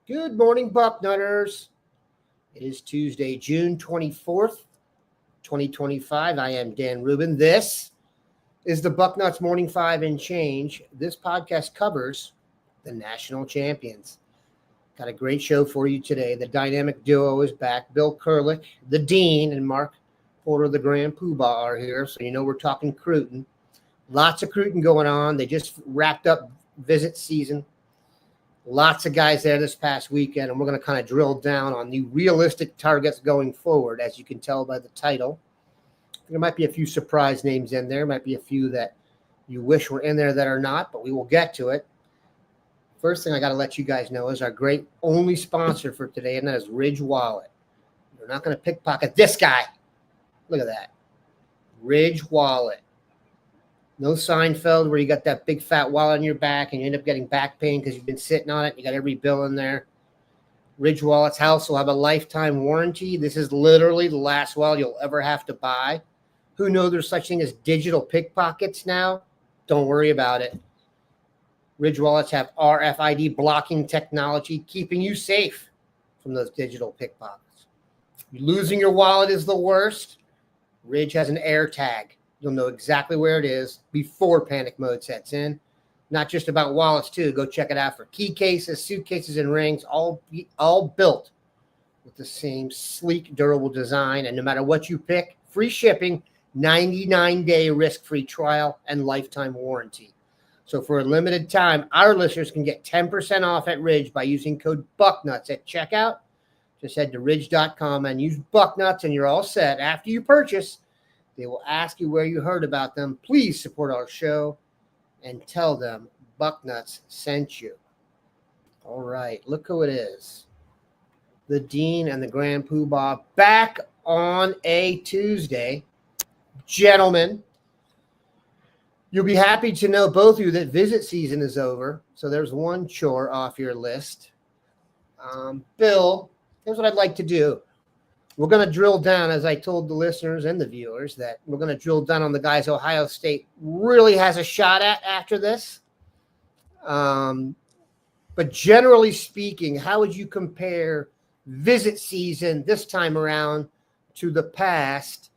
Good morning, Bucknutters. It is Tuesday, June 24th, 2025. I am Dan Rubin. This is the Bucknuts Morning 5 and Change. This podcast covers the national champions. Got a great show for you today. The dynamic duo is back. Bill Kurelic, the Dean, and Mark Porter, the Grand Poobah, are here. So you know we're talking Cruton. Lots of Cruton going on. They just wrapped up visit season. Lots of guys there this past weekend, and we're going to kind of drill down on the realistic targets going forward, as you can tell by the title. There might be a few surprise names in there. Might be a few that you wish were in there that are not, but we will get to it. First thing I got to let you guys know is our great only sponsor for today, and that is Ridge Wallet. You're not going to pickpocket this guy. Look at that. Ridge Wallet. No Seinfeld where you got that big fat wallet on your back and you end up getting back pain because you've been sitting on it. You got every bill in there. Ridge Wallet's house will have a lifetime warranty. This is literally the last wallet you'll ever have to buy. Who knows there's such thing as digital pickpockets now? Don't worry about it. Ridge Wallets have RFID blocking technology, keeping you safe from those digital pickpockets. Losing your wallet is the worst. Ridge has an air tag. You'll know exactly where it is before panic mode sets in. Not just about wallets, too. Go check it out for key cases, suitcases, and rings, all built with the same sleek, durable design. And no matter what you pick, free shipping, 99-day risk-free trial, and lifetime warranty. So for a limited time, our listeners can get 10% off at Ridge by using code BUCKNUTS at checkout. Just head to ridge.com and use Bucknuts, and you're all set. After you purchase, they will ask you where you heard about them. Please support our show and tell them Bucknuts sent you. All right, look who it is. The Dean and the Grand Poobah back on a Tuesday. Gentlemen, you'll be happy to know, both of you, that visit season is over. So there's one chore off your list. Bill, here's what I'd like to do. We're going to drill down, as I told the listeners and the viewers, that we're going to drill down on the guys Ohio State really has a shot at after this. But generally speaking, how would you compare visit season this time around to the past?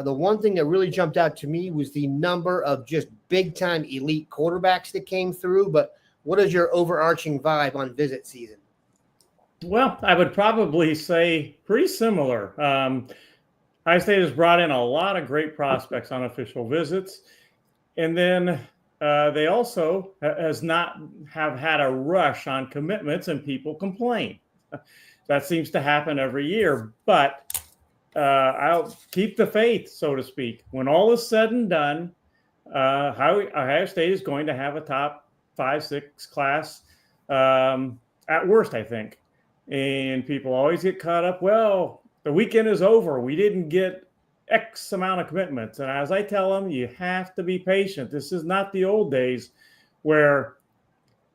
The one thing that really jumped out to me was the number of just big-time elite quarterbacks that came through. But what is your overarching vibe on visit season? Well, I would probably say pretty similar. Ohio State has brought in a lot of great prospects on official visits. And then they also have had a rush on commitments, and people complain. That seems to happen every year. But I'll keep the faith, so to speak. When all is said and done, Ohio State is going to have a top 5-6 class at worst, I think. And people always get caught up, well, the weekend is over. We didn't get X amount of commitments. And as I tell them, you have to be patient. This is not the old days where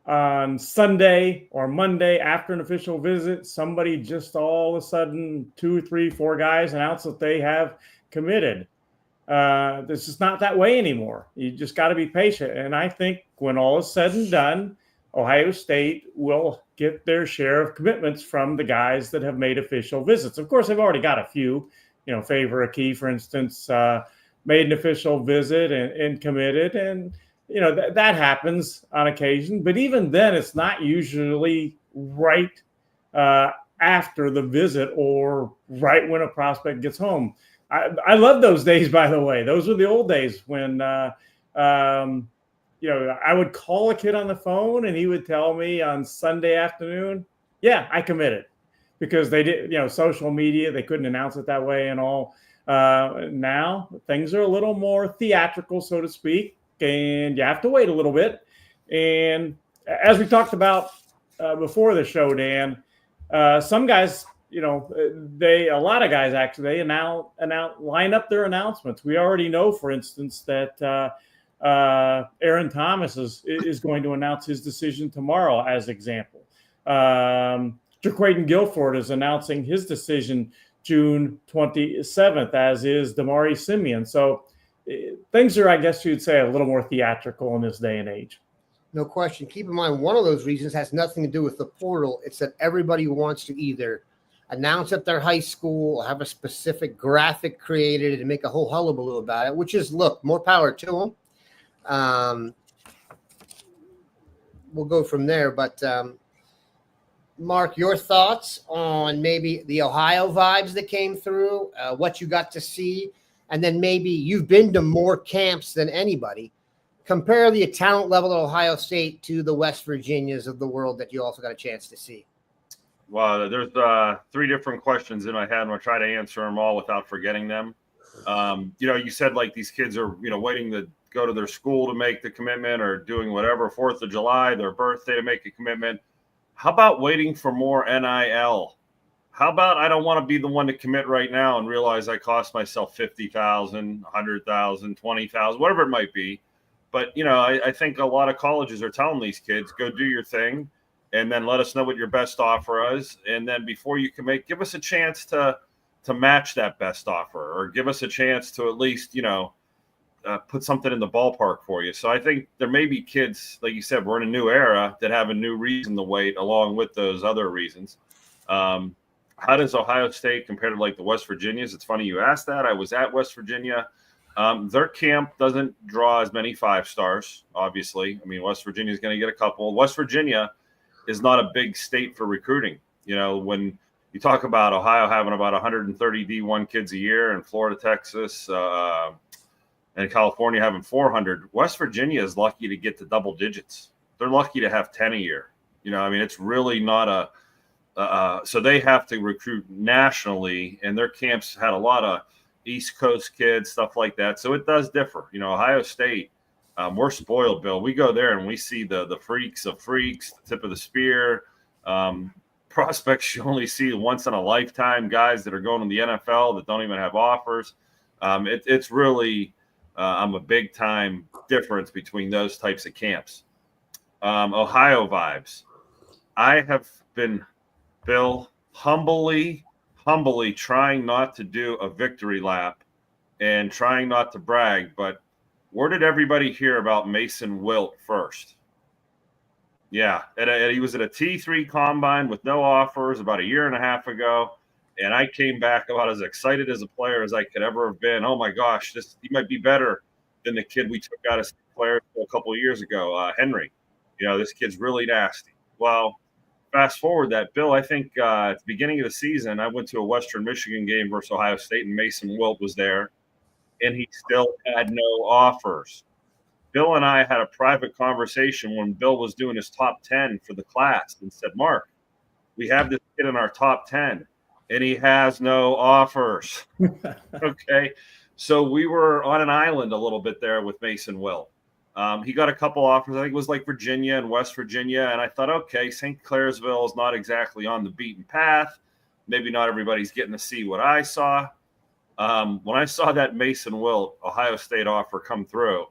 on Sunday or Monday after an official visit, somebody just all of a sudden, 2, 3, 4 guys announce that they have committed. This is not that way anymore. You just got to be patient. And I think when all is said and done, Ohio State will get their share of commitments from the guys that have made official visits. Of course, they've already got a few. Favor Akey, for instance, made an official visit and committed. And, that happens on occasion. But even then, it's not usually right after the visit or right when a prospect gets home. I love those days, by the way. Those were the old days when I would call a kid on the phone and he would tell me on Sunday afternoon, yeah, I committed, because they did, social media, they couldn't announce it that way and all. Now things are a little more theatrical, so to speak, and you have to wait a little bit. And as we talked about before the show, Dan, some guys, a lot of guys actually, they line up their announcements. We already know, for instance, that Aaron Thomas is going to announce his decision tomorrow, as example. Jaquaden Guilford is announcing his decision June 27th, as is Damari Simeon. So things are, I guess you'd say, a little more theatrical in this day and age. No question. Keep in mind, one of those reasons has nothing to do with the portal. It's that everybody wants to either announce at their high school or have a specific graphic created and make a whole hullabaloo about it, which is, look, more power to them. We'll go from there. But, Mark, your thoughts on maybe the Ohio vibes that came through, what you got to see, and then maybe you've been to more camps than anybody. Compare the talent level at Ohio State to the West Virginias of the world that you also got a chance to see. Well, there's 3 different questions in my head, and I'll try to answer them all without forgetting them. You said like these kids are, waiting to go to their school to make the commitment or doing whatever, 4th of July, their birthday to make a commitment. How about waiting for more NIL? How about I don't want to be the one to commit right now and realize I cost myself $50,000, $100,000, $20,000, whatever it might be. But, I think a lot of colleges are telling these kids, go do your thing and then let us know what your best offer is. And then before you commit, give us a chance to match that best offer, or give us a chance to at least, put something in the ballpark for you. So I think there may be kids, like you said, we're in a new era that have a new reason to wait along with those other reasons. How does Ohio State compare to like the West Virginias? It's funny you asked that. I was at West Virginia. Their camp doesn't draw as many 5-stars, obviously. I mean, West Virginia is going to get a couple. West Virginia is not a big state for recruiting. When you talk about Ohio having about 130 D1 kids a year, and Florida, Texas, and California having 400, West Virginia is lucky to get to double digits. They're lucky to have 10 a year. It's really not so they have to recruit nationally, and their camps had a lot of East Coast kids, stuff like that. So it does differ. Ohio State, we're spoiled, Bill. We go there and we see the freaks of freaks, the tip of the spear. Prospects you only see once in a lifetime, guys that are going to the NFL that don't even have offers. It's really a big time difference between those types of camps. Ohio vibes. I have been, Bill, humbly trying not to do a victory lap and trying not to brag, but where did everybody hear about Mason Wilt first? Yeah, he was at a T3 combine with no offers about a year and a half ago, and I came back about as excited as a player as I could ever have been. Oh my gosh, he might be better than the kid we took out of player a couple of years ago, Henry. This kid's really nasty. Well, fast forward that, Bill, I think at the beginning of the season, I went to a Western Michigan game versus Ohio State, and Mason Wilt was there, and he still had no offers. Bill and I had a private conversation when Bill was doing his top 10 for the class and said, Mark, we have this kid in our top 10, and he has no offers. Okay. So we were on an island a little bit there with Mason Wilt. He got a couple offers. I think it was like Virginia and West Virginia. And I thought, okay, St. Clairsville is not exactly on the beaten path. Maybe not everybody's getting to see what I saw. When I saw that Mason Wilt Ohio State offer come through,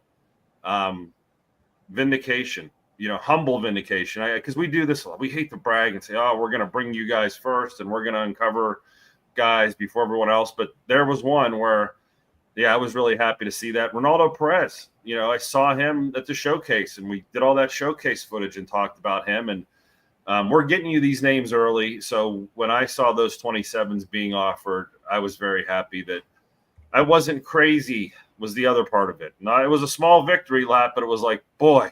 vindication, humble vindication. Because we do this a lot. We hate to brag and say, oh, we're going to bring you guys first and we're going to uncover guys before everyone else. But there was one where, yeah, I was really happy to see that. Ronaldo Perez, I saw him at the showcase, and we did all that showcase footage and talked about him. And we're getting you these names early. So when I saw those 27s being offered, I was very happy that I wasn't crazy was the other part of it. Now, it was a small victory lap, but it was like, boy,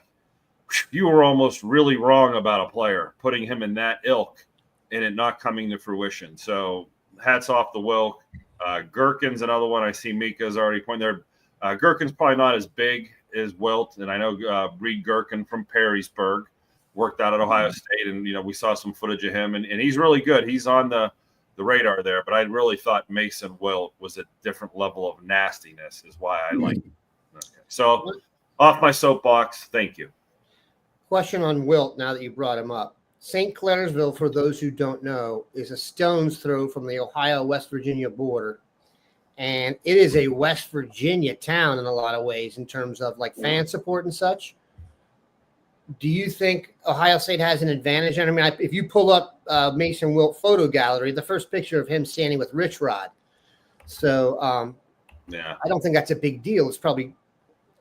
you were almost really wrong about a player, putting him in that ilk and it not coming to fruition. So hats off to Wilk. Gherkin's another one. I see Mika's already pointed there. Gherkin's probably not as big as Wilt, and I know Reed Gherkin from Perrysburg worked out at Ohio State, and we saw some footage of him, and he's really good. He's on the radar there, but I really thought Mason Wilt was a different level of nastiness, is why I like him. Okay. So off my soapbox. Thank you. Question on Wilt now that you brought him up. St. Clairsville, for those who don't know, is a stone's throw from the Ohio-West Virginia border. And it is a West Virginia town in a lot of ways in terms of like fan support and such. Do you think Ohio State has an advantage? I mean, if you pull up Mason Wilt photo gallery, the first picture of him standing with Rich Rod. So, yeah, I don't think that's a big deal. It's probably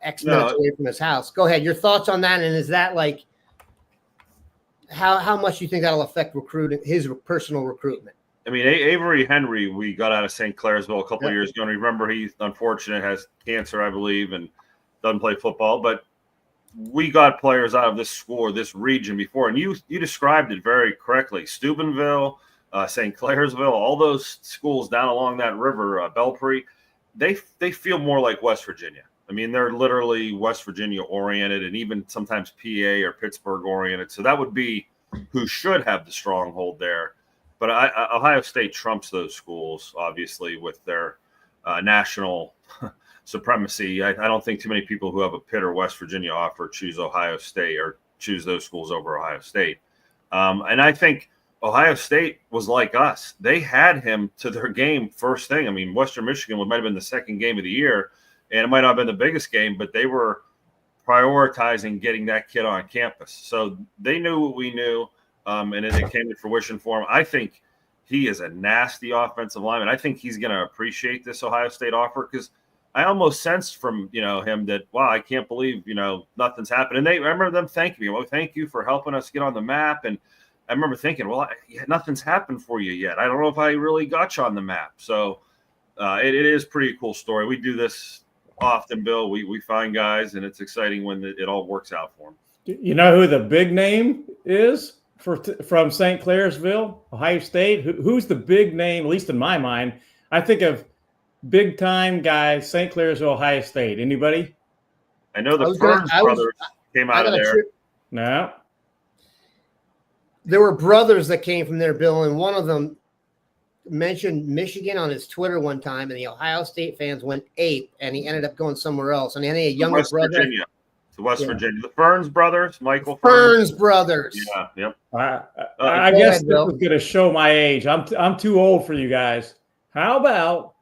X minutes away from his house. Go ahead. Your thoughts on that? And is that like how much do you think that'll affect his personal recruitment? I mean, Avery Henry, we got out of St. Clairsville a couple of years ago. And remember, he's unfortunate, has cancer, I believe, and doesn't play football. But we got players out of this school or this region before, and you described it very correctly. Steubenville, St. Clairsville, all those schools down along that river, Belpre, they feel more like West Virginia. I mean, they're literally West Virginia oriented, and even sometimes PA or Pittsburgh oriented. So that would be who should have the stronghold there. But Ohio State trumps those schools, obviously, with their national supremacy. I don't think too many people who have a Pitt or West Virginia offer choose Ohio State or choose those schools over Ohio State. And I think Ohio State was like us. They had him to their game first thing. I mean, Western Michigan might have been the second game of the year, and it might not have been the biggest game, but they were prioritizing getting that kid on campus. So they knew what we knew, and it came to fruition for him. I think he is a nasty offensive lineman. I think he's going to appreciate this Ohio State offer because I almost sensed from him that, wow, I can't believe nothing's happened. And I remember them thanking me. Well, thank you for helping us get on the map. And I remember thinking, well, nothing's happened for you yet. I don't know if I really got you on the map. So it is pretty cool story. We do this often, Bill. We find guys, and it's exciting when it all works out for them. You know who the big name is from St. Clairsville, Ohio State? Who's the big name, at least in my mind? I think of big-time guys, St. Clairsville, Ohio State. Anybody? I know the Burns brothers came out of there. No. There were brothers that came from there, Bill, and one of them mentioned Michigan on his Twitter one time, and the Ohio State fans went ape, and he ended up going somewhere else. And then he had a younger brother. Virginia. To West Virginia. The Ferns brothers, Michael Ferns brothers. Yeah, yep. I guess this is going to show my age. I'm too old for you guys. How about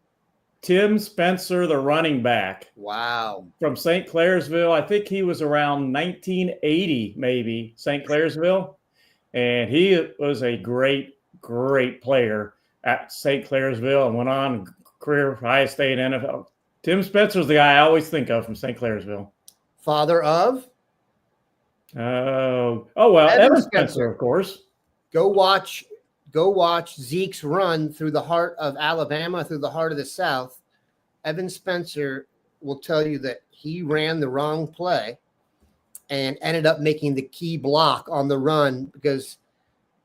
Tim Spencer, the running back? Wow. From St. Clairsville. I think he was around 1980, maybe, St. Clairsville. And he was a great, great player at St. Clairsville and went on career for Ohio State NFL. Tim Spencer's the guy I always think of from St. Clairsville. Father of? Evan Spencer, of course. Go watch Zeke's run through the heart of Alabama, through the heart of the South. Evan Spencer will tell you that he ran the wrong play and ended up making the key block on the run, because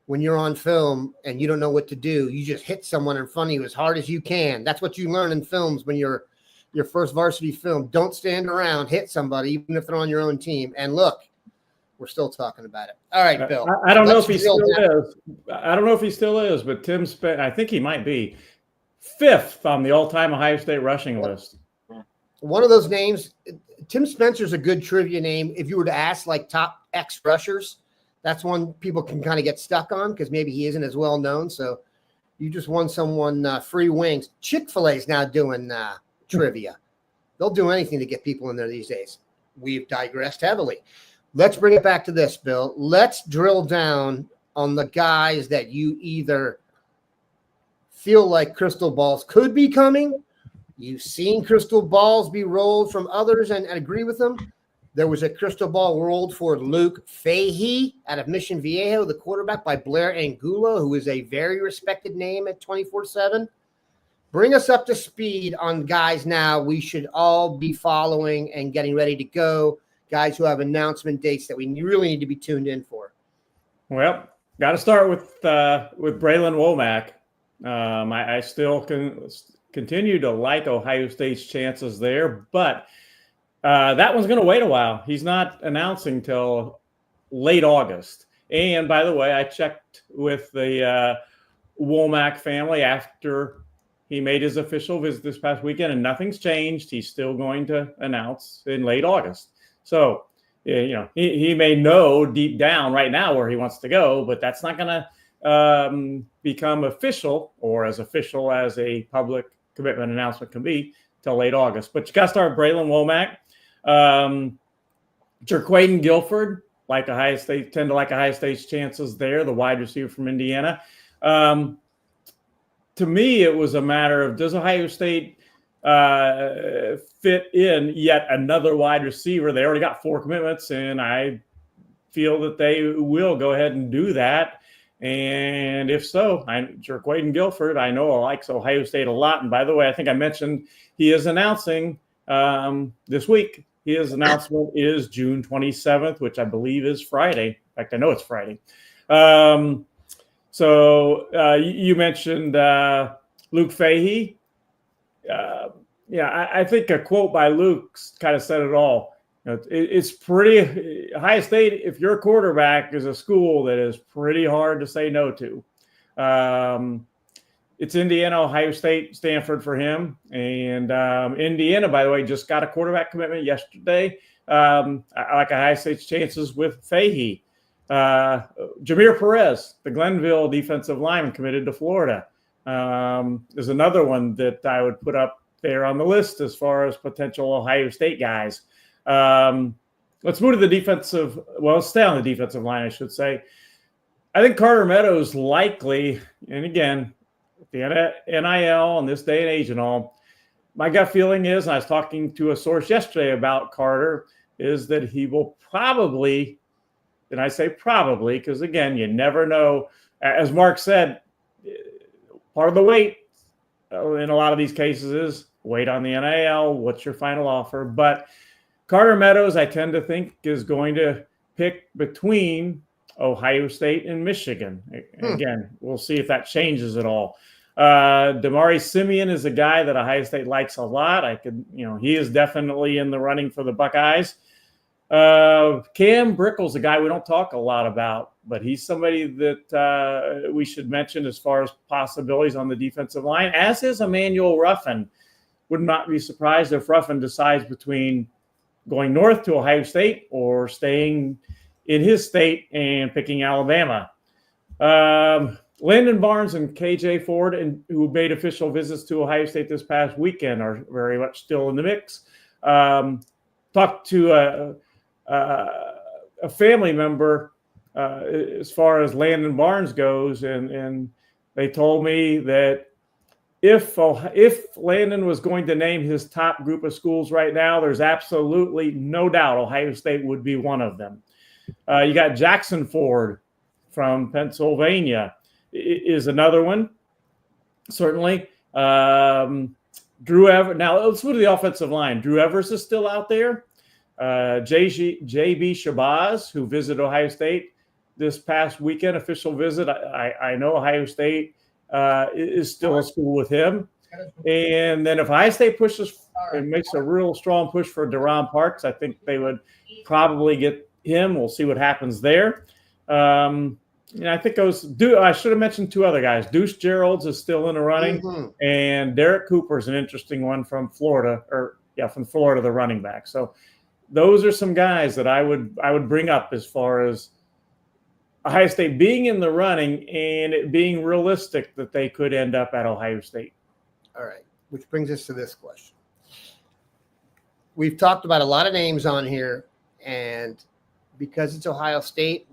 when you're on film and you don't know what to do, you just hit someone in front of you as hard as you can. That's what you learn in films when you're your first varsity film. Don't stand around, hit somebody, even if they're on your own team. And look, we're still talking about it. All right, Bill. I don't know if he still is. I don't know if he still is, but Tim Spencer, I think he might be 5th on the all-time Ohio State rushing list. One of those names, Tim Spencer's a good trivia name. If you were to ask like top X rushers, that's one people can kind of get stuck on because maybe he isn't as well known. So you just won someone free wings. Chick-fil-A is now doing trivia. They'll do anything to get people in there these days. We've digressed heavily. Let's bring it back to this, Bill. Let's drill down on the guys that you either feel like crystal balls could be coming. You've seen crystal balls be rolled from others and agree with them. There was a crystal ball rolled for Luke Fehee out of Mission Viejo, the quarterback, by Blair Angulo, who is a very respected name at 24/7. Bring us up to speed on guys now we should all be following and getting ready to go, guys who have announcement dates that we really need to be tuned in for. Well, got to start with Braylon Womack. I still continue to like Ohio State's chances there, but that one's going to wait a while. He's not announcing till late August. And by the way, I checked with the Womack family after he made his official visit this past weekend, and nothing's changed. He's still going to announce in late August. So, he may know deep down right now where he wants to go, but that's not going to become official or as official as a public commitment announcement can be till late August. But you got to start Braylon Womack. Jerquaden Guilford, like Ohio State, tend to like Ohio State's chances there, the wide receiver from Indiana. To me, it was a matter of, does Ohio State fit in yet another wide receiver. They already got 4 commitments, and I feel that they will go ahead and do that. And if so, Jerquaden Guilford, I know likes Ohio State a lot. And by the way, I think I mentioned he is announcing this week. His announcement is June 27th, which I believe is Friday. In fact, I know it's Friday. You mentioned Luke Fehee. I think a quote by Luke kind of said it all. It's pretty Ohio State. If your quarterback is a school that is pretty hard to say no to, it's Indiana, Ohio State, Stanford for him, and Indiana, by the way, just got a quarterback commitment yesterday. I like Ohio State's chances with Fehee. Jameer Perez, the Glenville defensive lineman, committed to Florida. There's another one that I would put up there on the list as far as potential Ohio State guys. Let's move to the defensive. Well, let's stay on the defensive line, I should say. I think Carter Meadows likely, and again, the NIL in this day and age and all, my gut feeling is, and I was talking to a source yesterday about Carter, is that he will probably, and I say probably because, again, you never know. As Mark said, part of the wait in a lot of these cases is wait on the NIL. What's your final offer? But Carter Meadows, I tend to think, is going to pick between Ohio State and Michigan. Again, we'll see if that changes at all. Damari Simeon is a guy that Ohio State likes a lot. He is definitely in the running for the Buckeyes. Cam Brickle's a guy we don't talk a lot about, but he's somebody that we should mention as far as possibilities on the defensive line, as is Emmanuel Ruffin. Would not be surprised if Ruffin decides between going north to Ohio State or staying in his state and picking Alabama. Landon Barnes and KJ Ford, who made official visits to Ohio State this past weekend, are very much still in the mix. Talked to a family member as far as Landon Barnes goes, and they told me that if Landon was going to name his top group of schools right now, there's absolutely no doubt Ohio State would be one of them. You got Jackson Ford from Pennsylvania is another one, certainly. Drew Evers. Now let's move to the offensive line. Drew Evers is still out there. J.B. Shabazz, who visited Ohio State this past weekend, official visit. I know Ohio State is still a school with him. And then if Ohio State pushes and makes a real strong push for Deron Parks, I think they would probably get him. We'll see what happens there. I think I should have mentioned 2 other guys. Deuce Geralds is still in the running, and Derek Cooper is an interesting one from Florida, the running back. So those are some guys that I would bring up as far as Ohio State being in the running and it being realistic that they could end up at Ohio State. All right, which brings us to this question. We've talked about a lot of names on here, and because it's Ohio State,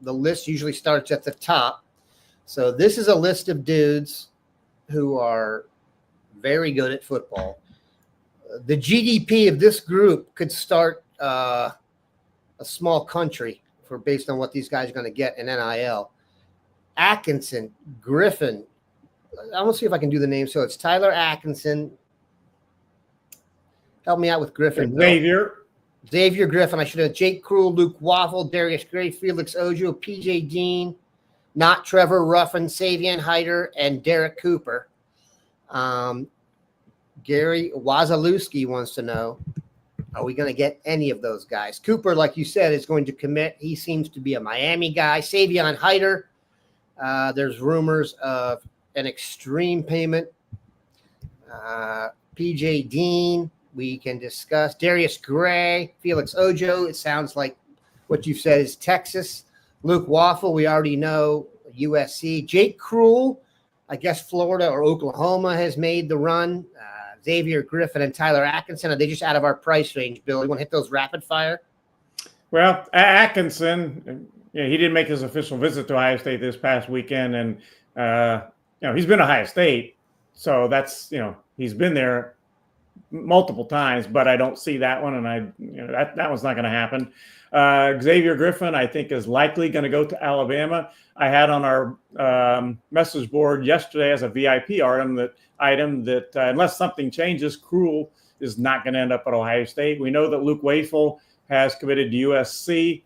the list usually starts at the top. So this is a list of dudes who are very good at football. The GDP of this group could start a small country based on what these guys are going to get in NIL. Atkinson, Griffin. I want to see if I can do the name. So it's Tyler Atkinson. Help me out with Griffin. Xavier Griffin. I should have Jake Krull, Luke Waffle, Darius Gray, Felix Ojo, PJ Dean, not Trevor Ruffin, Savian Hyder, and Derek Cooper. Gary Wazalewski wants to know, are we going to get any of those guys? Cooper, like you said, is going to commit. He seems to be a Miami guy. Savion Hyder, there's rumors of an extreme payment. PJ Dean, we can discuss. Darius Gray, Felix Ojo, it sounds like what you've said is Texas. Luke Waffle, we already know, USC. Jake Krull, I guess Florida or Oklahoma has made the run. Xavier Griffin and Tyler Atkinson, are they just out of our price range, Bill? You want to hit those rapid fire? Well, Atkinson, he didn't make his official visit to Ohio State this past weekend, and he's been to Ohio State, so that's he's been there multiple times, but I don't see that one, and that one's not going to happen. Xavier Griffin, I think, is likely going to go to Alabama. I had on our message board yesterday as a VIP item that unless something changes, Cruel is not going to end up at Ohio State. We know that Luke Wafel has committed to USC.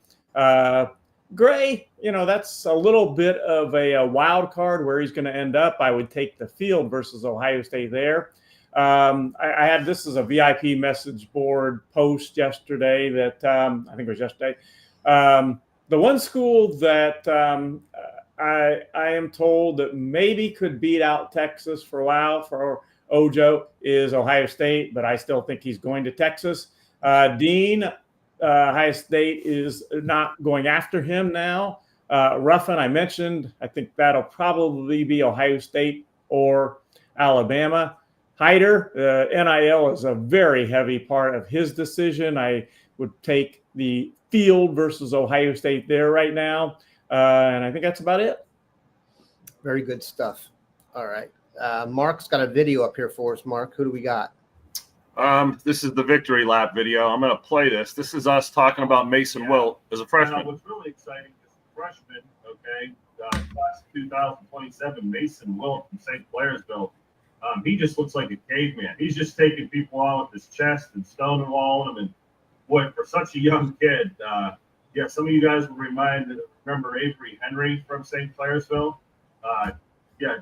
Gray, that's a little bit of a wild card where he's going to end up. I would take the field versus Ohio State there. I had this as a VIP message board post yesterday that I think it was yesterday. The one school that I am told that maybe could beat out Texas for a while for Ojo is Ohio State, but I still think he's going to Texas. Dean, Ohio State is not going after him now. Ruffin, I mentioned, I think that'll probably be Ohio State or Alabama. Hyder, NIL is a very heavy part of his decision. I would take the field versus Ohio State there right now. And I think that's about it. Very good stuff. All right. Mark's got a video up here for us. Mark, who do we got? This is the victory lap video. I'm going to play this. This is us talking about Mason Wilt as a freshman. What's really exciting is freshman, class 2027, Mason Wilt from St. Blairsville. He just looks like a caveman. He's just taking people on with his chest and stonewalling them. And boy, for such a young kid, some of you guys will remember Avery Henry from St. Blairsville.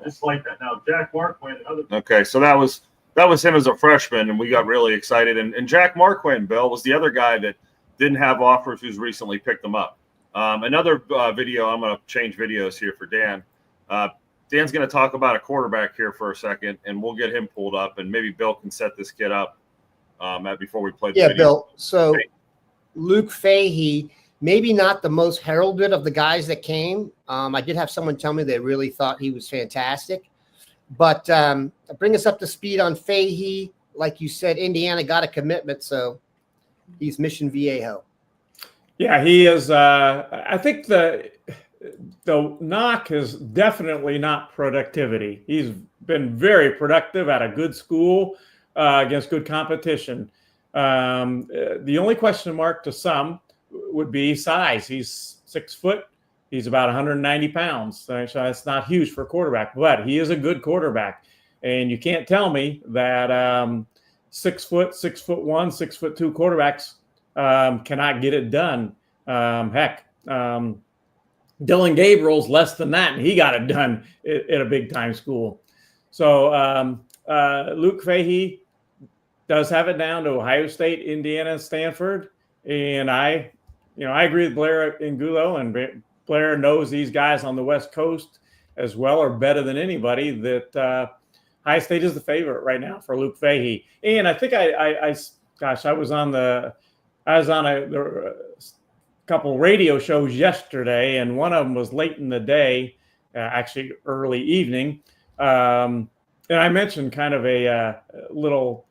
Just like that. Now, Jack Marquand, another. Okay, so that was him as a freshman, and we got really excited. And Jack Marquand, Bill, was the other guy that didn't have offers who's recently picked them up. Another video, I'm going to change videos here for Dan. Dan's going to talk about a quarterback here for a second, and we'll get him pulled up, and maybe Bill can set this kid up before we play the video. Bill. So Luke Fehee, maybe not the most heralded of the guys that came. I did have someone tell me they really thought he was fantastic. But bring us up to speed on Fehee. Like you said, Indiana got a commitment, so he's Mission Viejo. Yeah, he is. I think the knock is definitely not productivity. He's been very productive at a good school against good competition. The only question mark to some would be size. He's 6 foot. He's about 190 pounds. So that's not huge for a quarterback, but he is a good quarterback. And you can't tell me that 6 foot, 6'1", 6'2" quarterbacks cannot get it done. Dylan Gabriel's less than that, and he got it done at a big-time school. So Luke Fehee does have it down to Ohio State, Indiana, and Stanford. And I agree with Blair Angulo, and Blair knows these guys on the West Coast as well, or better than anybody, that Ohio State is the favorite right now for Luke Fehee. And I think I was on a couple radio shows yesterday, and one of them was late in the day, actually early evening. And I mentioned kind of a little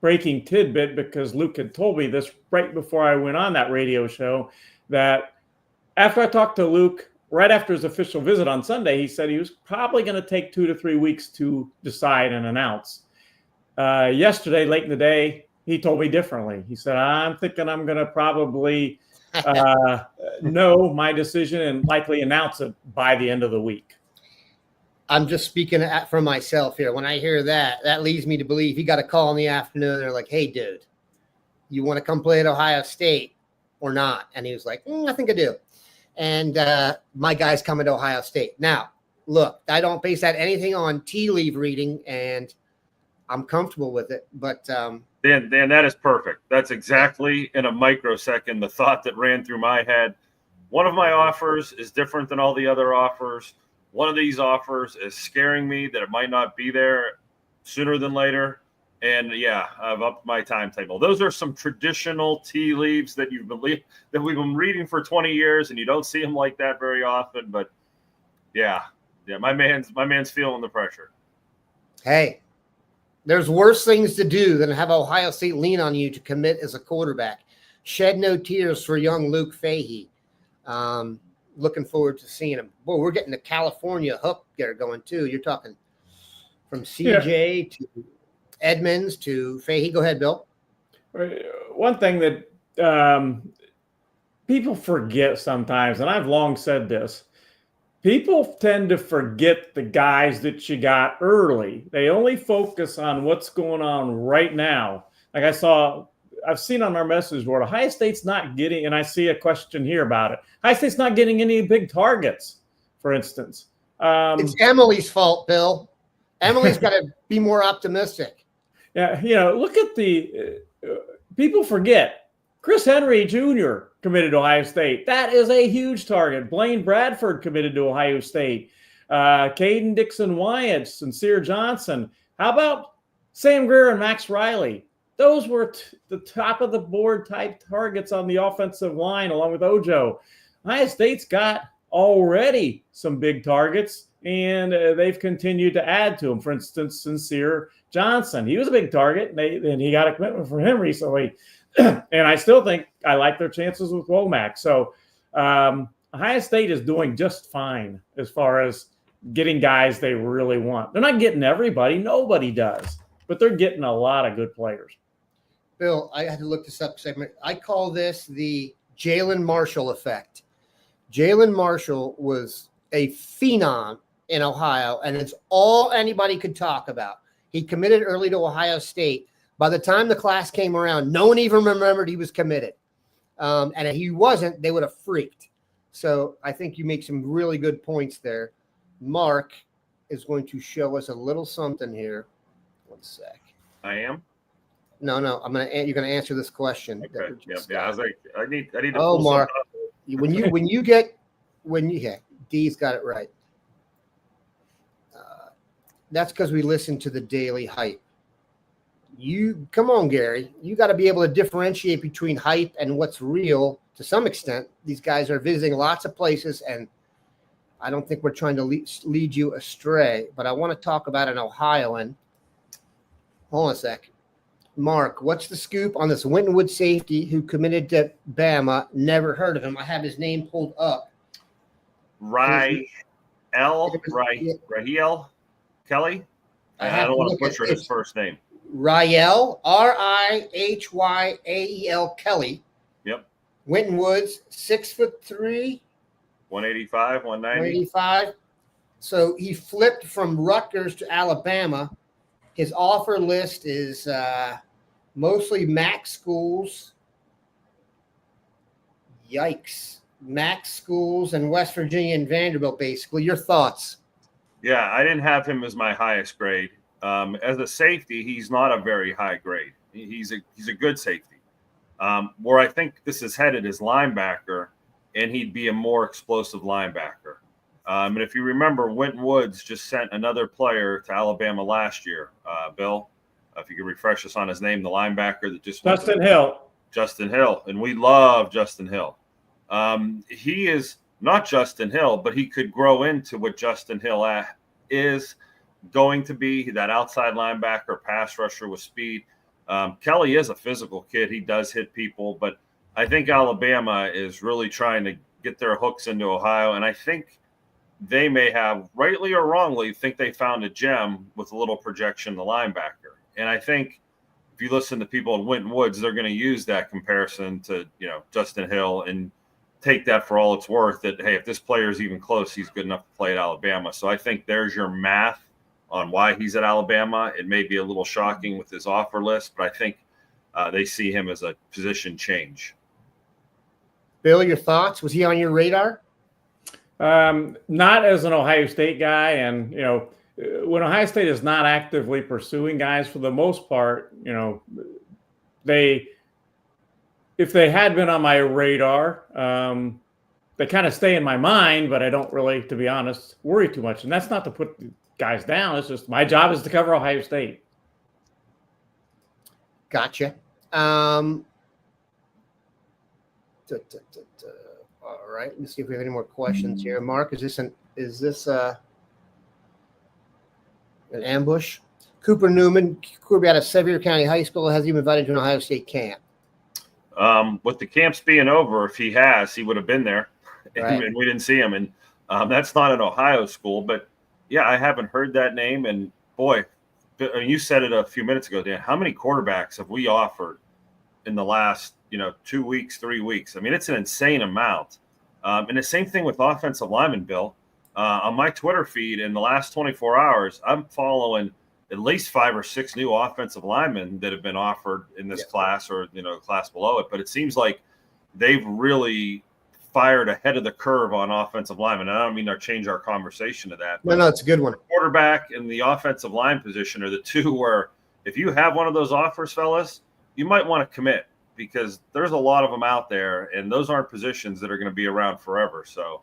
breaking tidbit, because Luke had told me this right before I went on that radio show, that after I talked to Luke right after his official visit on Sunday, he said he was probably going to take 2 to 3 weeks to decide and announce. Yesterday, late in the day, he told me differently. He said, I'm thinking I'm going to probably know my decision and likely announce it by the end of the week. I'm just speaking for myself here. When I hear that, that leads me to believe he got a call in the afternoon. They're like, hey, dude, you want to come play at Ohio State or not? And he was like, I think I do. And my guy's coming to Ohio State. Now, look, I don't base that anything on tea leaf reading, and I'm comfortable with it. But Dan, that is perfect. That's exactly in a microsecond the thought that ran through my head. One of my offers is different than all the other offers. One of these offers is scaring me that it might not be there sooner than later. And I've upped my timetable. Those are some traditional tea leaves that we've been reading for 20 years, and you don't see them like that very often. But my man's feeling the pressure. Hey, there's worse things to do than have Ohio State lean on you to commit as a quarterback. Shed no tears for young Luke Fehee. Looking forward to seeing him. Boy, we're getting the California hook there going too. You're talking from CJ to Edmonds to Fehee. Go ahead, Bill. One thing that people forget sometimes, and I've long said this, people tend to forget the guys that you got early. They only focus on what's going on right now. Like I've seen on our message board, Ohio State's not getting, and I see a question here about it. Ohio State's not getting any big targets, for instance. It's Emily's fault, Bill. Emily's got to be more optimistic. Yeah, look at the people forget Chris Henry Jr. committed to Ohio State. That is a huge target. Blaine Bradford committed to Ohio State. Caden Dixon-Wyatt, Sincere Johnson. How about Sam Greer and Max Riley? Those were the top of the board type targets on the offensive line, along with Ojo. Ohio State's got already some big targets, and they've continued to add to them. For instance, Sincere Johnson. He was a big target, and he got a commitment from him recently. And I still think I like their chances with Womack. So Ohio State is doing just fine as far as getting guys they really want. They're not getting everybody. Nobody does. But they're getting a lot of good players. Bill, I had to look this up segment. I call this the Jalen Marshall effect. Jalen Marshall was a phenom in Ohio, and it's all anybody could talk about. He committed early to Ohio State. By the time the class came around, no one even remembered he was committed. And if he wasn't, they would have freaked. So I think you make some really good points there. Mark is going to show us a little something here. One sec. I am. No. You're gonna answer this question. Okay. Yeah. I was like, I need to. Oh, Mark. When you get D's got it right. That's because we listen to the daily hype. Come on, Gary. You got to be able to differentiate between hype and what's real to some extent. These guys are visiting lots of places, and I don't think we're trying to lead you astray. But I want to talk about an Ohioan. Hold on a sec. Mark, what's the scoop on this Winton safety who committed to Bama? Never heard of him. I have his name pulled up. Rahiel Kelly. I don't want to butcher his first name. Rahiel, Rihyael Kelly. Yep. Winton Woods, 6'3", 185, 190. 185. So he flipped from Rutgers to Alabama. His offer list is mostly MAC schools. Yikes. MAC schools and West Virginia and Vanderbilt, basically. Your thoughts? Yeah, I didn't have him as my highest grade. As a safety, he's not a very high grade. He's a good safety. Where I think this is headed is linebacker, and he'd be a more explosive linebacker. And if you remember, Winton Woods just sent another player to Alabama last year. Bill, if you could refresh us on his name, the linebacker that just Justin Hill. Justin Hill, and we love Justin Hill. He is not Justin Hill, but he could grow into what Justin Hill is going to be, that outside linebacker, pass rusher with speed. Kelly is a physical kid. He does hit people, but I think Alabama is really trying to get their hooks into Ohio, and I think they may have, rightly or wrongly, think they found a gem with a little projection, the linebacker. And I think if you listen to people in Winton Woods, they're going to use that comparison to, Justin Hill and take that for all it's worth, that, hey, if this player is even close, he's good enough to play at Alabama. So I think there's your math on why he's at Alabama. It may be a little shocking with his offer list, but I think they see him as a position change. Bill, your thoughts? Was he on your radar? Not as an Ohio State guy. And, when Ohio State is not actively pursuing guys, for the most part, if they had been on my radar, they kind of stay in my mind, but I don't really, to be honest, worry too much. And that's not to put guys down. It's just my job is to cover Ohio State. Gotcha. All right. Let's see if we have any more questions here. Mark, is this an ambush? Cooper Newman, quarterback out of Sevier County High School, has he been invited to an Ohio State camp? With the camps being over, if he has, he would have been there, right. And we didn't see him. And that's not an Ohio school, but yeah, I haven't heard that name. And boy, you said it a few minutes ago, Dan, how many quarterbacks have we offered in the last, 2 weeks, 3 weeks? I mean, it's an insane amount. And the same thing with offensive linemen, Bill. On my Twitter feed in the last 24 hours, I'm following at least 5 or 6 new offensive linemen that have been offered in this class or, class below it. But it seems like they've really fired ahead of the curve on offensive linemen. And I don't mean to change our conversation to that. No, it's a good one. The quarterback and the offensive line position are the two where if you have one of those offers, fellas, you might want to commit because there's a lot of them out there, and those aren't positions that are going to be around forever. So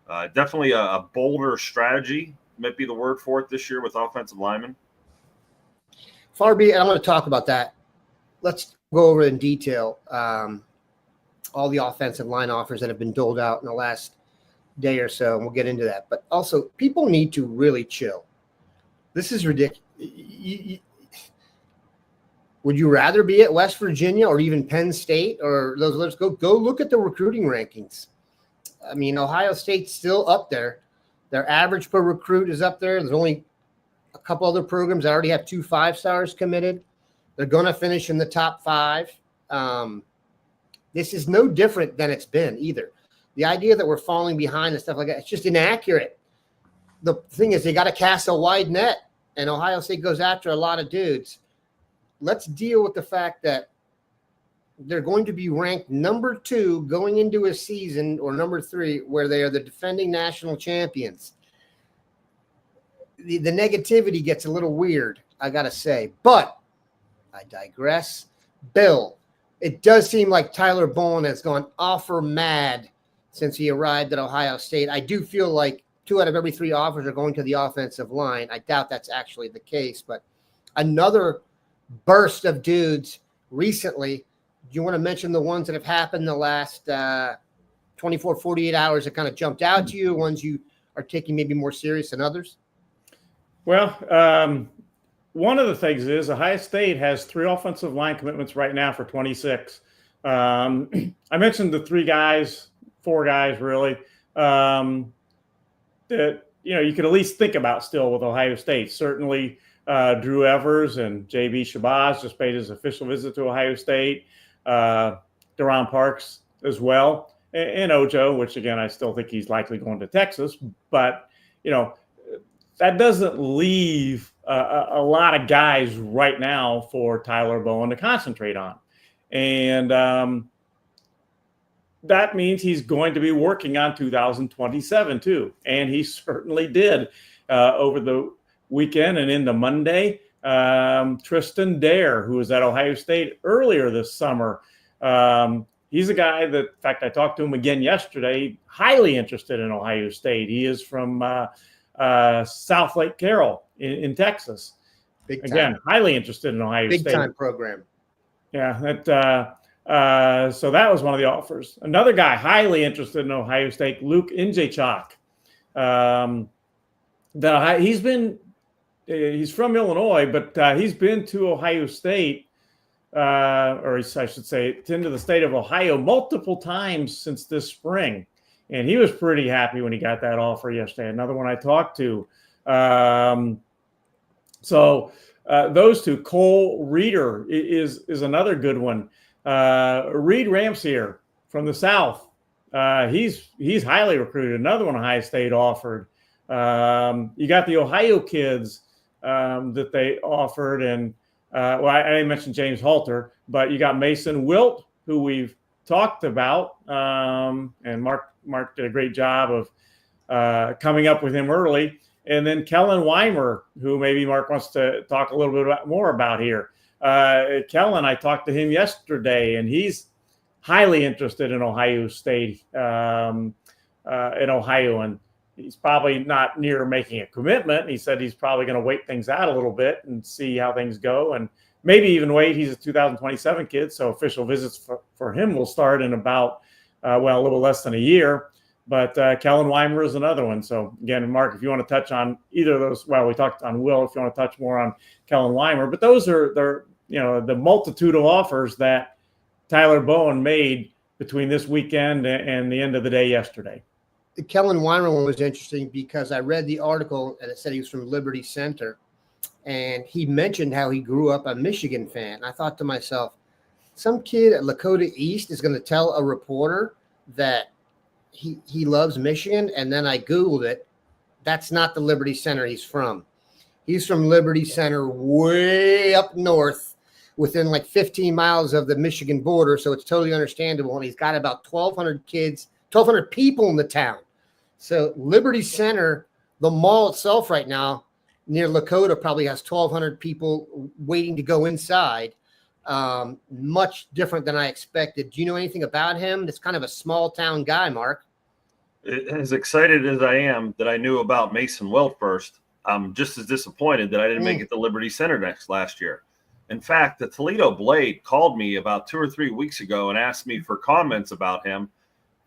definitely a bolder strategy might be the word for it this year with offensive linemen. Far be it, I want to talk about that. Let's go over in detail all the offensive line offers that have been doled out in the last day or so, and we'll get into that. But also, people need to really chill. This is ridiculous. Would you rather be at West Virginia or even Penn State or those? Let's go look at the recruiting rankings. I mean, Ohio State's still up there. Their average per recruit is up there. There's only a couple other programs that already have 2 5-stars committed. They're going to finish in the top 5. This is no different than it's been either. The idea that we're falling behind and stuff like that, it's just inaccurate. The thing is, they got to cast a wide net, and Ohio State goes after a lot of dudes. Let's deal with the fact that they're going to be ranked number 2 going into a season, or number 3, where they are the defending national champions. The negativity gets a little weird, I got to say. But I digress. Bill, it does seem like Tyler Bowen has gone offer mad since he arrived at Ohio State. I do feel like 2 out of every 3 offers are going to the offensive line. I doubt that's actually the case, but another burst of dudes recently. Do you want to mention the ones that have happened the last 24, 48 hours that kind of jumped out to you, ones you are taking maybe more serious than others? Well, one of the things is Ohio State has 3 offensive line commitments right now for 26. I mentioned the 4 guys really, that, you could at least think about still with Ohio State. Certainly Drew Evers and J.B. Shabazz just paid his official visit to Ohio State. Deron Parks as well. And Ojo, which again, I still think he's likely going to Texas. But, that doesn't leave a lot of guys right now for Tyler Bowen to concentrate on. And that means he's going to be working on 2027 too. And he certainly did over the weekend and into Monday. Tristan Dare, who was at Ohio State earlier this summer. He's a guy that, in fact, I talked to him again yesterday, highly interested in Ohio State. He is from South Lake Carroll in Texas. Big time. Again, highly interested in Ohio State. Big time program. Yeah, so that was one of the offers. Another guy highly interested in Ohio State, Luke Injachak. He's from Illinois, but he's been to Ohio State, or I should say, into the state of Ohio multiple times since this spring. And he was pretty happy when he got that offer yesterday. Another one I talked to. So those 2, Cole Reeder is another good one. Reed Ramsier from the South. He's highly recruited. Another one Ohio State offered. You got the Ohio kids that they offered. And I didn't mention James Halter, but you got Mason Wilt, who we've talked about. And Mark did a great job of coming up with him early. And then Kellen Weimer, who maybe Mark wants to talk a little bit more about here. Kellen, I talked to him yesterday, and he's highly interested in Ohio State, in Ohio. And he's probably not near making a commitment. He said he's probably going to wait things out a little bit and see how things go. And maybe even wait. He's a 2027 kid, so official visits for him will start in about, a little less than a year. But Kellen Weimer is another one. So, again, Mark, if you want to touch on either of those, we talked on Will, if you want to touch more on Kellen Weimer. But those are the multitude of offers that Tyler Bowen made between this weekend and the end of the day yesterday. The Kellen Weimer one was interesting because I read the article and it said he was from Liberty Center. and he mentioned how he grew up a Michigan fan. I thought to myself, some kid at Lakota East is going to tell a reporter that he loves Michigan, and then I Googled it. That's not the Liberty Center he's from. He's from Liberty Center way up north, within like 15 miles of the Michigan border, so it's totally understandable. And he's got about 1,200 kids, 1,200 people in the town. So Liberty Center, the mall itself right now, near Lakota, probably has 1,200 people waiting to go inside. Much different than I expected. Do you know anything about him? It's kind of a small town guy, Mark. As excited as I am that I knew about Mason Wilt first, I'm just as disappointed that I didn't make it to Liberty Center last year. In fact, the Toledo Blade called me about 2 or 3 weeks ago and asked me for comments about him.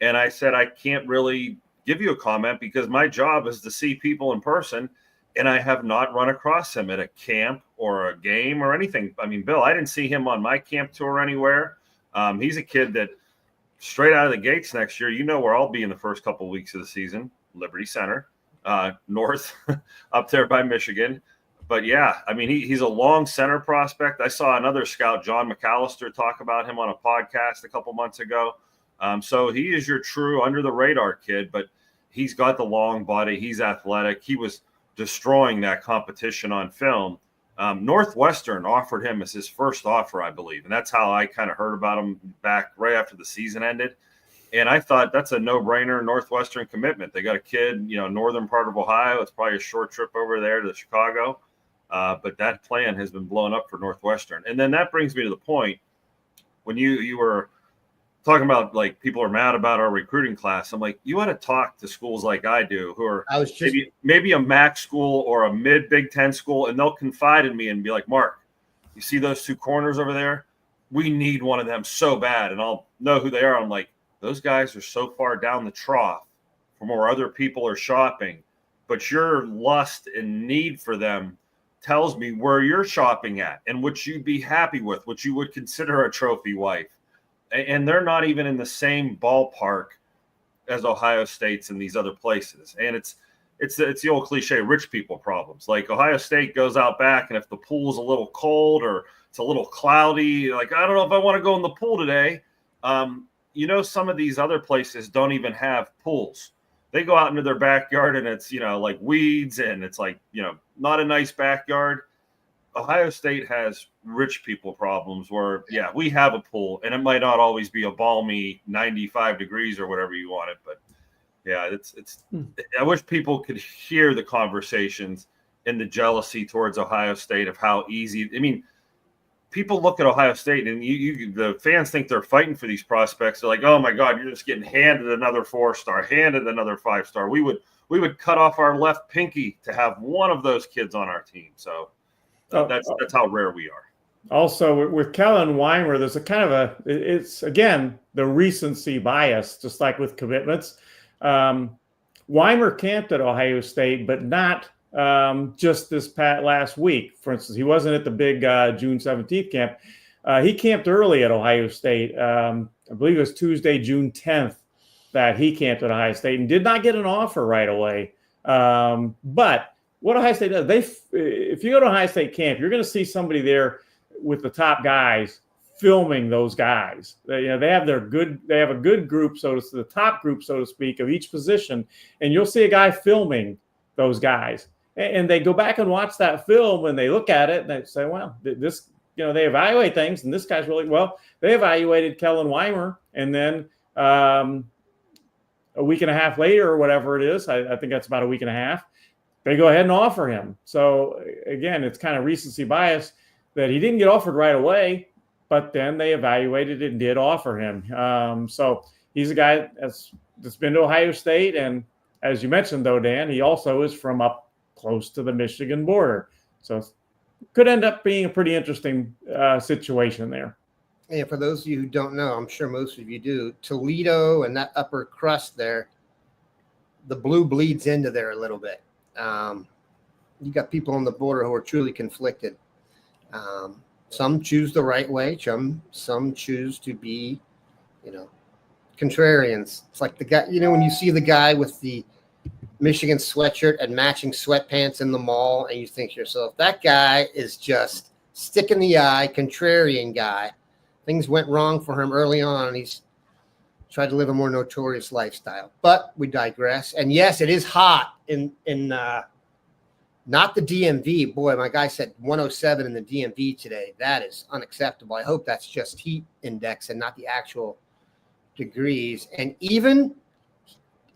And I said, I can't really give you a comment because my job is to see people in person. And I have not run across him at a camp or a game or anything. I mean, Bill, I didn't see him on my camp tour anywhere. He's a kid that straight out of the gates next year, where I'll be in the first couple of weeks of the season, Liberty Center, north up there by Michigan. But yeah, I mean, he's a long center prospect. I saw another scout, John McAllister, talk about him on a podcast a couple months ago. So he is your true under the radar kid, but he's got the long body. He's athletic. He was destroying that competition on film. Northwestern offered him as his first offer, I believe. And that's how I kind of heard about him back right after the season ended. And I thought that's a no-brainer Northwestern commitment. They got a kid, northern part of Ohio. It's probably a short trip over there to Chicago. But that plan has been blown up for Northwestern. And then that brings me to the point when you were talking about like people are mad about our recruiting class. I'm like, you ought to talk to schools like I do who are maybe a MAC school or a mid Big Ten school, and they'll confide in me and be like, Mark, you see those two corners over there? We need one of them so bad. And I'll know who they are. I'm like, those guys are so far down the trough from where other people are shopping, but your lust and need for them tells me where you're shopping at and what you'd be happy with, what you would consider a trophy wife. And they're not even in the same ballpark as Ohio State's and these other places. And it's the old cliche, rich people problems. Like Ohio State goes out back, and if the pool's a little cold or it's a little cloudy, like, I don't know if I want to go in the pool today. Some of these other places don't even have pools. They go out into their backyard and it's, like weeds, and it's like, not a nice backyard. Ohio State has rich people problems where, yeah, we have a pool, and it might not always be a balmy 95 degrees or whatever you want it. But yeah, I wish people could hear the conversations and the jealousy towards Ohio State of how easy. I mean, people look at Ohio State and the fans think they're fighting for these prospects. They're like, oh my God, you're just getting handed another 4-star, handed another 5-star. We would cut off our left pinky to have one of those kids on our team. So that's how rare we are. Also, with Kellen Weimer, there's a kind of it's again the recency bias, just like with commitments. Weimer camped at Ohio State, but not just this last week. For instance, he wasn't at the big June 17th camp. He camped early at Ohio State. I believe it was Tuesday, June 10th, that he camped at Ohio State and did not get an offer right away. But what Ohio State does, if you go to Ohio State camp, you're going to see somebody there with the top guys filming those guys. They have a good group, the top group, so to speak, of each position, and you'll see a guy filming those guys. And they go back and watch that film, and they look at it and they say, well, this, they evaluate things, and this guy's really well. They evaluated Kellen Weimer, and then a week and a half later, or whatever it is, I think that's about a week and a half, they go ahead and offer him. So again, it's kind of recency bias that he didn't get offered right away, but then they evaluated it and did offer him. So he's a guy that's been to Ohio State, and as you mentioned, though, Dan, he also is from up close to the Michigan border. So could end up being a pretty interesting situation there. Yeah, for those of you who don't know, I'm sure most of you do, Toledo and that upper crust there, the blue bleeds into there a little bit. You got people on the border who are truly conflicted. Some choose the right way. Some choose to be, contrarians. It's like the guy, when you see the guy with the Michigan sweatshirt and matching sweatpants in the mall, and you think to yourself, that guy is just stick in the eye, contrarian guy. Things went wrong for him early on, and he's tried to live a more notorious lifestyle. But we digress. And yes, it is hot in not the DMV. Boy, my guy said 107 in the DMV today. That is unacceptable. I hope that's just heat index and not the actual degrees. And even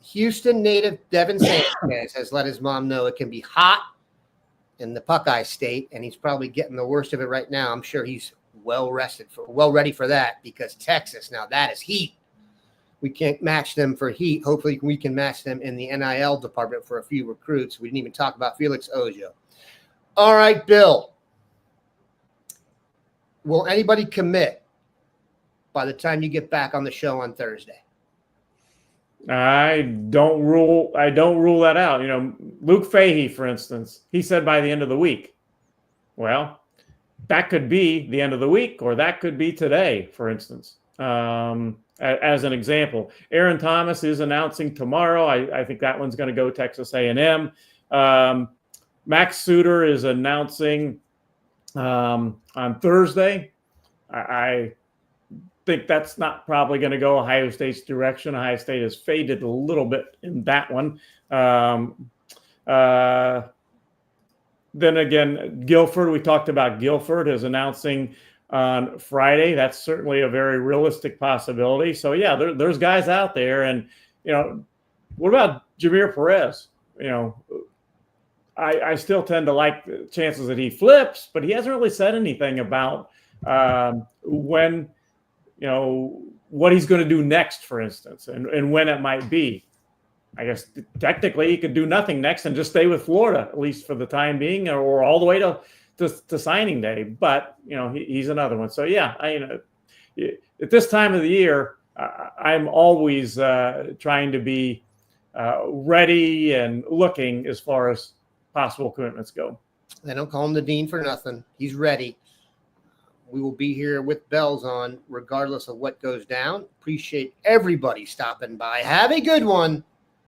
Houston native Devin Sanchez has let his mom know it can be hot in the Buckeye State, and he's probably getting the worst of it right now. I'm sure he's well ready for that, because Texas, now that is heat. We can't match them for heat. Hopefully we can match them in the NIL department for a few recruits. We didn't even talk about Felix Ojo. All right, Bill. Will anybody commit by the time you get back on the show on Thursday? I don't rule that out. Luke Fehee, for instance, he said by the end of the week. Well, that could be the end of the week, or that could be today, for instance. As an example, Aaron Thomas is announcing tomorrow. I think that one's going to go Texas A&M. Max Suter is announcing on Thursday. I think that's not probably going to go Ohio State's direction. Ohio State has faded a little bit in that one. Then again, Guilford, we talked about Guilford, is announcing on Friday. That's certainly a very realistic possibility. So yeah, there's guys out there. And, what about Jameer Perez? I still tend to like the chances that he flips, but he hasn't really said anything about when, what he's going to do next, for instance, and when it might be. I guess technically he could do nothing next and just stay with Florida, at least for the time being, or all the way to signing day. But he's another one. So yeah, at this time of the year, I'm always trying to be ready and looking as far as possible commitments go. They don't call him the dean for nothing. He's ready. We will be here with bells on regardless of what goes down. Appreciate everybody stopping by. Have a good one.